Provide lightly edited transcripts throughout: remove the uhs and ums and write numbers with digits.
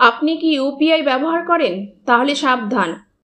আপনি কি ইউপিআই ব্যবহার করেন? তাহলে সাবধান,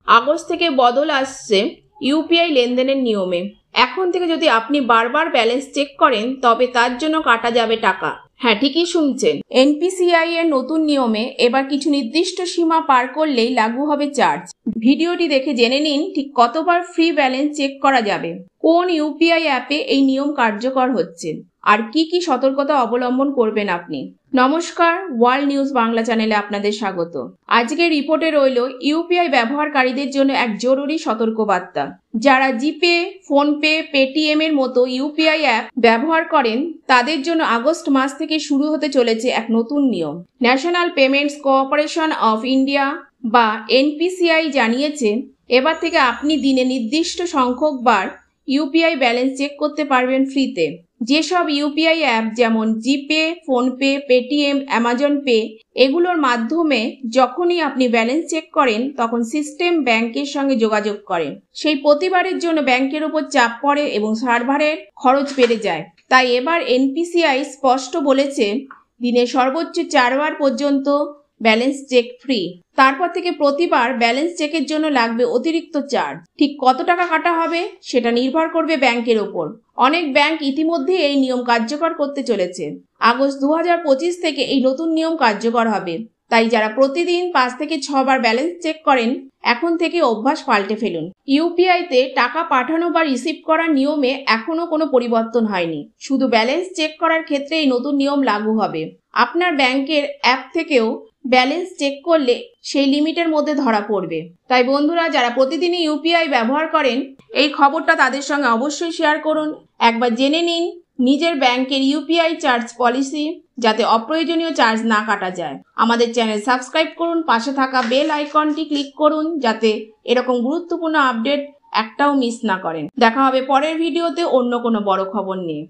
আগস্ট থেকে বদল আসছে ইউপিআই লেনদেনের নিয়মে। এখন থেকে যদি আপনি বারবার ব্যালেন্স চেক করেন তবে তার জন্য কাটা যাবে টাকা। হ্যাঁ, ঠিকই শুনছেন। এনপিসিআই এর নতুন নিয়মে এবার কিছু নির্দিষ্ট সীমা পার করলেই লাগু হবে চার্জ। ভিডিওটি দেখে জেনে নিন ঠিক কতবার ফ্রি ব্যালেন্স চেক করা যাবে, কোন ইউপিআই অ্যাপে এই নিয়ম কার্যকর হচ্ছে, আর কি কি সতর্কতা অবলম্বন করবেন আপনি। নমস্কার, ওয়ার্ল্ড নিউজ বাংলা চ্যানেলে আপনাদের স্বাগত। আজকের রিপোর্টে রইল ইউপিআই ব্যবহারকারীদের জন্য এক জরুরি সতর্কবার্তা। যারা জিপে, ফোনপে, পেটিএম এর মতো ইউপিআই অ্যাপ ব্যবহার করেন তাদের জন্য আগস্ট মাস থেকে শুরু হতে চলেছে এক নতুন নিয়ম। National payments cooperation of India বা এনপিসিআই জানিয়েছে এবার থেকে আপনি দিনে নির্দিষ্ট সংখ্যক বার ইউপিআই ব্যালেন্স চেক করতে পারবেন ফ্রিতে। যেসব ইউপিআই অ্যাপ যেমন জিপে, ফোনপে, পেটিএম, অ্যামাজন পে এগুলোর মাধ্যমে যখনই আপনি ব্যালেন্স চেক করেন তখন সিস্টেম ব্যাংকের সঙ্গে যোগাযোগ করে। সেই প্রতিবারের জন্য ব্যাংকের উপর চাপ পড়ে এবং সার্ভারের খরচ বেড়ে যায়। তাই এবার এনপিসিআই স্পষ্ট বলেছে দিনে সর্বোচ্চ 4 বার পর্যন্ত ব্যালেন্স চেক ফ্রি। তারপর থেকে প্রতিবার ব্যালেন্স চেকের জন্য লাগবে অতিরিক্ত চার্জ। ঠিক কত টাকা কাটা হবে সেটা নির্ভর করবে ব্যাংকের ওপর। অনেক ব্যাংক ইতিমধ্যে এই নিয়ম কার্যকর করতে চলেছে। আগস্ট 2025 থেকে এই নতুন নিয়ম কার্যকর হবে। তাই যারা প্রতিদিন 5 থেকে 6 বার ব্যালেন্স চেক করেন এখন থেকে অভ্যাস পাল্টে ফেলুন। ইউপিআইতে টাকা পাঠানো বা রিসিভ করার নিয়মে এখনো কোনো পরিবর্তন হয়নি। শুধু ব্যালেন্স চেক করার ক্ষেত্রে এই নতুন নিয়ম লাগু হবে। আপনার ব্যাংকের অ্যাপ থেকেও ব্যালেন্স চেক করলে সেই লিমিটের মধ্যে ধরা পড়বে। তাই বন্ধুরা, যারা প্রতিদিনই ইউপিআই ব্যবহার করেন এই খবরটা তাদের সঙ্গে অবশ্যই শেয়ার করুন। একবার জেনে নিন নিজের ব্যাংকের ইউপিআই চার্জ পলিসি, যাতে অপ্রয়োজনীয় চার্জ না কাটা যায়। আমাদের চ্যানেল সাবস্ক্রাইব করুন, পাশে থাকা বেল আইকনটি ক্লিক করুন যাতে এরকম গুরুত্বপূর্ণ আপডেট একটাও মিস না করেন। দেখা হবে পরের ভিডিওতে অন্য কোনো বড় খবর নিয়ে।